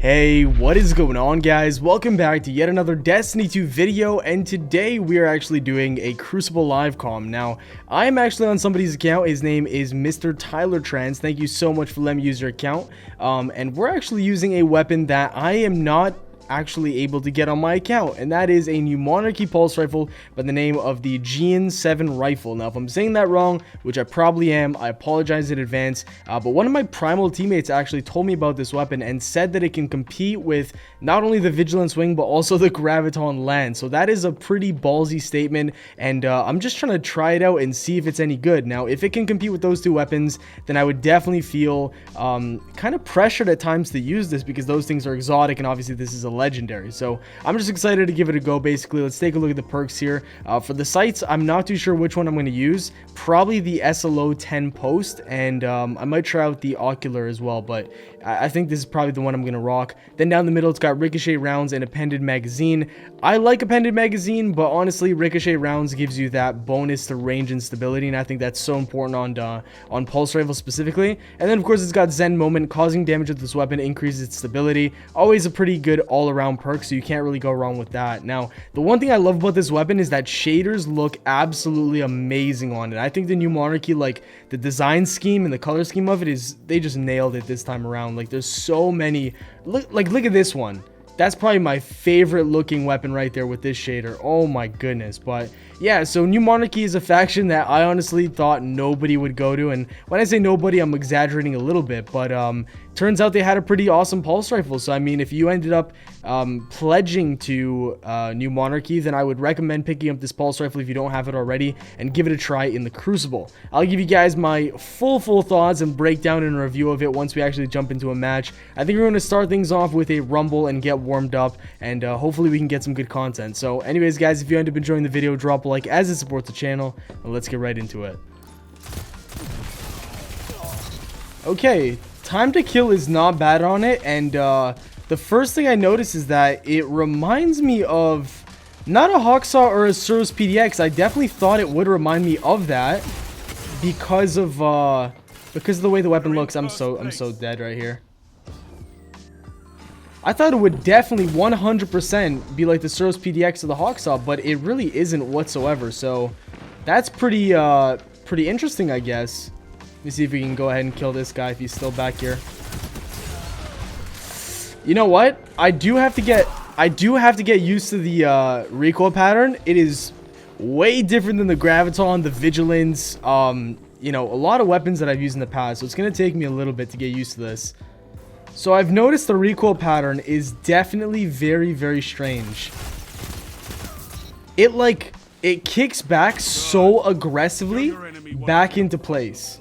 Hey, what is going on, guys? Welcome back to yet another Destiny 2 video, and today we are actually doing a Crucible live comm. Now, I am actually on somebody's account. His name is Mr. Tyler Trans. Thank you so much for letting me use your account. And we're actually using a weapon that I am not actually able to get on my account, and that is a new Monarchy pulse rifle by the name of the Jian 7 rifle. Now, if I'm saying that wrong, which I probably am, I apologize in advance, but one of my primal teammates actually told me about this weapon and said that it can compete with not only the vigilance wing but also the graviton lance. So that is a pretty ballsy statement, and I'm just trying to try it out and see if it's any good. Now, if it can compete with those two weapons, then I would definitely feel kind of pressured at times to use this, because those things are exotic and obviously this is a legendary. So I'm just excited to give it a go. Basically, let's take a look at the perks here. For the sights, I'm not too sure which one I'm going to use. Probably the SLO 10 post, and I might try out the ocular as well, but I think this is probably the one I'm going to rock. Then down the middle, it's got ricochet rounds and appended magazine. I like appended magazine, but honestly, ricochet rounds gives you that bonus to range and stability, and I think that's so important on pulse rifle specifically. And then of course, it's got Zen moment. Causing damage with this weapon increases its stability. Always a pretty good all-around perk, so you can't really go wrong with that. Now, the one thing I love about this weapon is that shaders look absolutely amazing on it. I think the new Monarchy, like the design scheme and the color scheme of it, is they just nailed it this time around. Like, there's so many. Look at this one. That's probably my favorite looking weapon right there with this shader. Oh my goodness. But yeah, so New Monarchy is a faction that I honestly thought nobody would go to. And when I say nobody, I'm exaggerating a little bit. But turns out they had a pretty awesome pulse rifle. So I mean, if you ended up pledging to New Monarchy, then I would recommend picking up this pulse rifle if you don't have it already, and give it a try in the Crucible. I'll give you guys my full thoughts and breakdown and review of it once we actually jump into a match. I think we're going to start things off with a rumble and get warmed up, and hopefully we can get some good content. So anyways, guys, if you end up enjoying the video, drop a like as it supports the channel, and let's get right into it. Okay, time to kill is not bad on it, and the first thing I notice is that it reminds me of not a Hawksaw or a Suros PDX. I definitely thought it would remind me of that because of the way the weapon looks. I'm so dead right here. I thought it would definitely 100% be like the Suros PDX or the Hawksaw, but it really isn't whatsoever. So that's pretty interesting, I guess. Let me see if we can go ahead and kill this guy if he's still back here. You know what? I do have to get used to the recoil pattern. It is way different than the graviton, the vigilance, you know, a lot of weapons that I've used in the past. So it's gonna take me a little bit to get used to this. So I've noticed the recoil pattern is definitely very strange. It kicks back so aggressively back into place.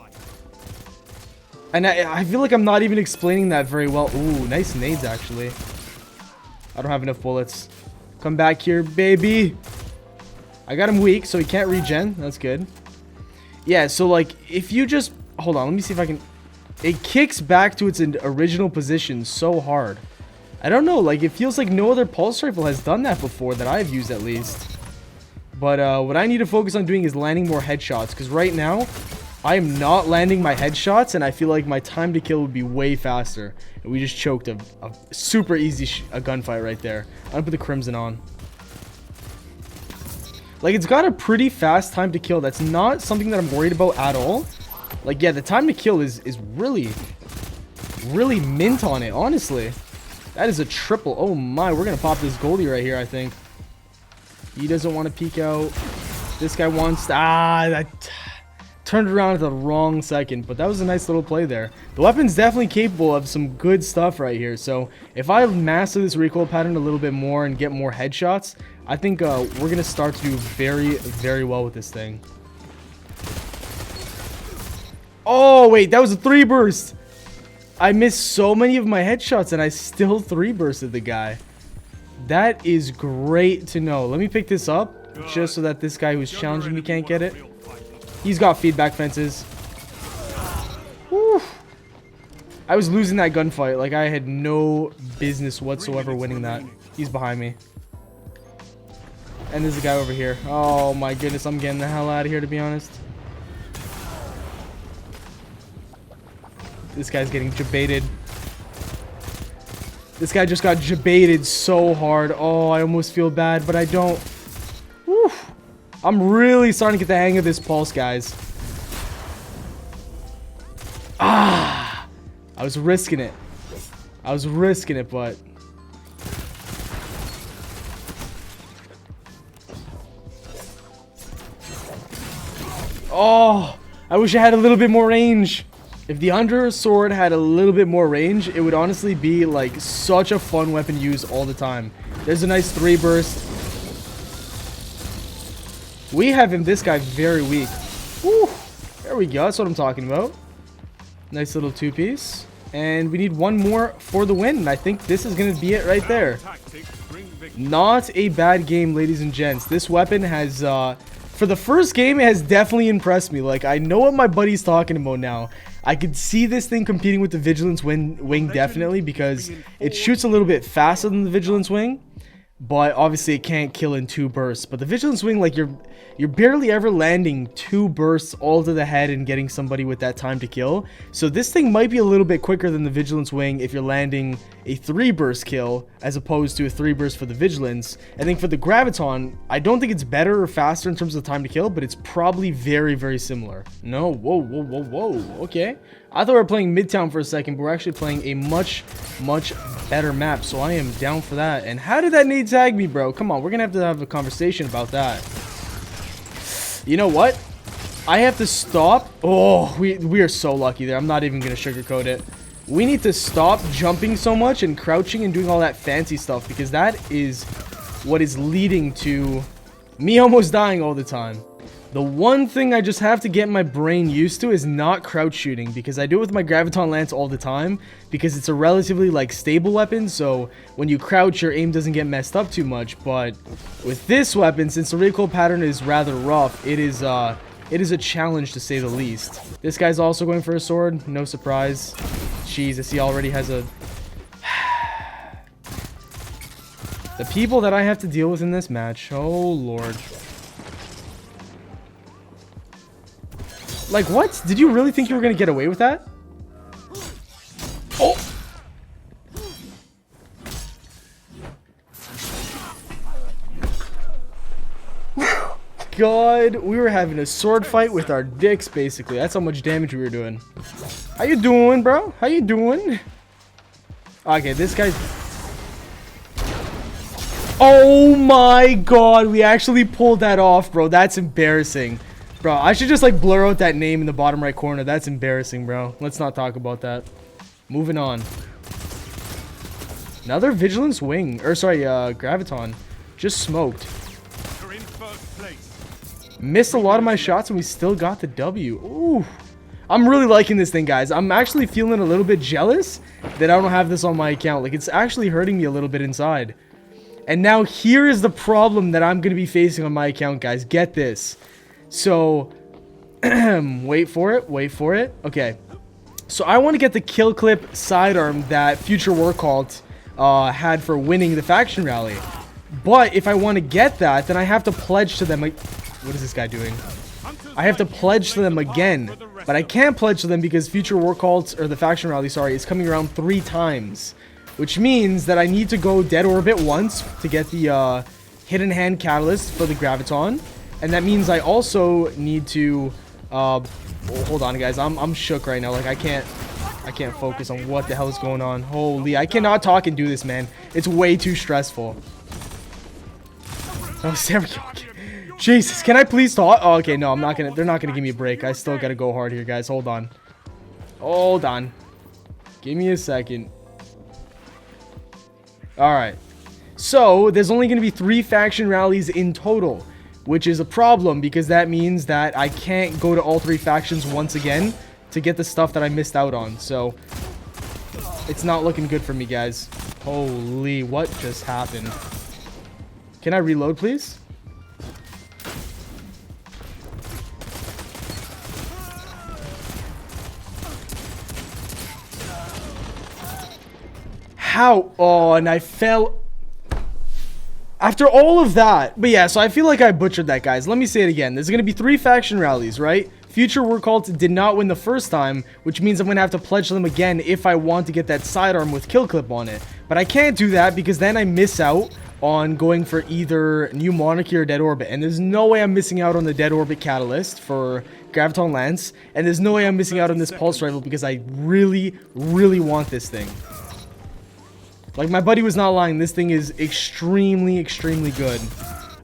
And I feel like I'm not even explaining that very well. Ooh, nice nades, actually. I don't have enough bullets. Come back here, baby. I got him weak, so he can't regen. That's good. Yeah, so, like, if you just... Hold on, let me see if I can... It kicks back to its original position so hard. I don't know, like, it feels like no other pulse rifle has done that before, that I've used at least. But what I need to focus on doing is landing more headshots, because right now... I am not landing my headshots, and I feel like my time to kill would be way faster. And we just choked a super easy gunfight right there. I'm gonna put the Crimson on. Like, it's got a pretty fast time to kill. That's not something that I'm worried about at all. Like, yeah, the time to kill is really mint on it, honestly. That is a triple. Oh my, we're gonna pop this Goldie right here, I think. He doesn't want to peek out. This guy wants to... that... Turned around at the wrong second, but that was a nice little play there. The weapon's definitely capable of some good stuff right here, so if I master this recoil pattern a little bit more and get more headshots, I think we're gonna start to do very well with this thing. Oh wait, that was a 3 burst. I missed so many of my headshots and I still 3 bursted the guy. That is great to know. Let me pick this up just so that this guy who's challenging me can't get it. He's got feedback fences. Woo. I was losing that gunfight. Like, I had no business whatsoever winning that. He's behind me. And there's a guy over here. Oh my goodness, I'm getting the hell out of here, to be honest. This guy's getting jebaited. This guy just got jebaited so hard. Oh, I almost feel bad, but I don't. Whew. I'm really starting to get the hang of this pulse, guys. Ah! I was risking it. I was risking it, but... Oh! I wish I had a little bit more range. If the Under Sword had a little bit more range, it would honestly be like such a fun weapon to use all the time. There's a nice 3 burst. We have him, this guy, very weak. Woo! There we go, that's what I'm talking about. Nice little 2-piece. And we need one more for the win. And I think this is going to be it right there. Not a bad game, ladies and gents. This weapon has, for the first game, it has definitely impressed me. Like, I know what my buddy's talking about now. I could see this thing competing with the Vigilance wing definitely, because it shoots a little bit faster than the Vigilance wing. But obviously it can't kill in 2 bursts. But the Vigilance wing, like, you're barely ever landing 2 bursts all to the head and getting somebody with that time to kill. So this thing might be a little bit quicker than the Vigilance wing if you're landing a 3 burst kill as opposed to a 3 burst for the Vigilance. I think for the Graviton, I don't think it's better or faster in terms of time to kill, but it's probably very, very similar. No, whoa, whoa, whoa, whoa. Okay. I thought we were playing Midtown for a second, but we're actually playing a much, much better map. So I am down for that. And how did that nade tag me, bro? Come on, we're going to have a conversation about that. You know what? I have to stop. Oh, we are so lucky there. I'm not even going to sugarcoat it. We need to stop jumping so much and crouching and doing all that fancy stuff, because that is what is leading to me almost dying all the time. The one thing I just have to get my brain used to is not crouch shooting, because I do it with my Graviton Lance all the time, because it's a relatively like stable weapon, so when you crouch your aim doesn't get messed up too much. But with this weapon, since the recoil pattern is rather rough, it is a challenge to say the least. This guy's also going for a sword, no surprise. Jesus, he already has a... The people that I have to deal with in this match, oh lord. Like, what? Did you really think you were going to get away with that? Oh! God, we were having a sword fight with our dicks, basically. That's how much damage we were doing. How you doing, bro? How you doing? Okay, this guy's... Oh my god, we actually pulled that off, bro. That's embarrassing. Bro, I should just like blur out that name in the bottom right corner. That's embarrassing, bro. Let's not talk about that. Moving on. Another Vigilance wing. Or sorry, Graviton. Just smoked. Missed a lot of my shots and we still got the W. Ooh. I'm really liking this thing, guys. I'm actually feeling a little bit jealous that I don't have this on my account. Like, it's actually hurting me a little bit inside. And now here is the problem that I'm going to be facing on my account, guys. Get this. So, wait for it, wait for it. Okay, so I want to get the kill clip sidearm that Future War Cult had for winning the faction rally. But if I want to get that, then I have to pledge to them. What is this guy doing? I have to pledge to them again, but I can't pledge to them because Future War Cult, or the faction rally, sorry, is coming around 3 times, which means that I need to go dead orbit once to get the hidden hand catalyst for the Graviton. And that means I also need to, hold on guys, I'm shook right now, like I can't focus on what the hell is going on. Holy, I cannot talk and do this, man. It's way too stressful. Oh, there we go. Jesus, can I please talk? Oh, okay, no, I'm not gonna, they're not gonna give me a break. I still gotta go hard here, guys, hold on. Hold on. Give me a second. Alright. So, there's only gonna be 3 faction rallies in total, which is a problem because that means that I can't go to all 3 factions once again to get the stuff that I missed out on. So, it's not looking good for me, guys. Holy, what just happened? Can I reload, please? How? Oh, and I fell... After all of that, but yeah, so I feel like I butchered that, guys. Let me say it again. There's going to be 3 faction rallies, right? Future War Cult did not win the first time, which means I'm going to have to pledge them again if I want to get that sidearm with kill clip on it. But I can't do that because then I miss out on going for either New Monarchy or Dead Orbit. And there's no way I'm missing out on the Dead Orbit Catalyst for Graviton Lance. And there's no way I'm missing out on this Pulse Rifle because I really, really want this thing. Like, my buddy was not lying. This thing is extremely, extremely good.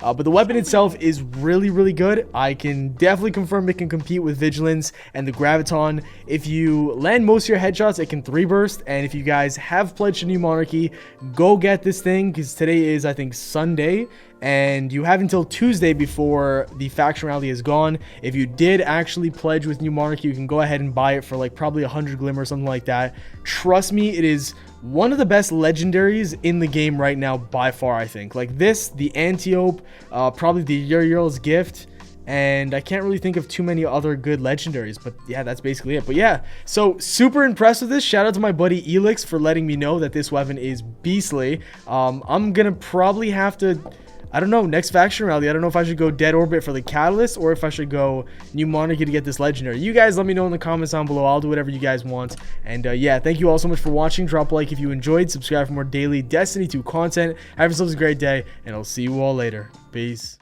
But the weapon itself is really, really good. I can definitely confirm it can compete with Vigilance and the Graviton. If you land most of your headshots, it can 3-burst. And if you guys have pledged a New Monarchy, go get this thing, because today is, I think, Sunday. And you have until Tuesday before the faction rally is gone. If you did actually pledge with New Monarchy, you can go ahead and buy it for like probably 100 glimmer or something like that. Trust me, it is one of the best legendaries in the game right now by far, I think. Like this, the Antiope, probably the Uriel's Gift, and I can't really think of too many other good legendaries, but yeah, that's basically it. But yeah, so super impressed with this. Shout out to my buddy Elix for letting me know that this weapon is beastly. I'm gonna probably have to, I don't know, next faction rally, I don't know if I should go Dead Orbit for the Catalyst or if I should go New Monarchy to get this legendary. You guys let me know in the comments down below. I'll do whatever you guys want. And yeah, thank you all so much for watching. Drop a like if you enjoyed. Subscribe for more daily Destiny 2 content. Have yourselves a great day, and I'll see you all later. Peace.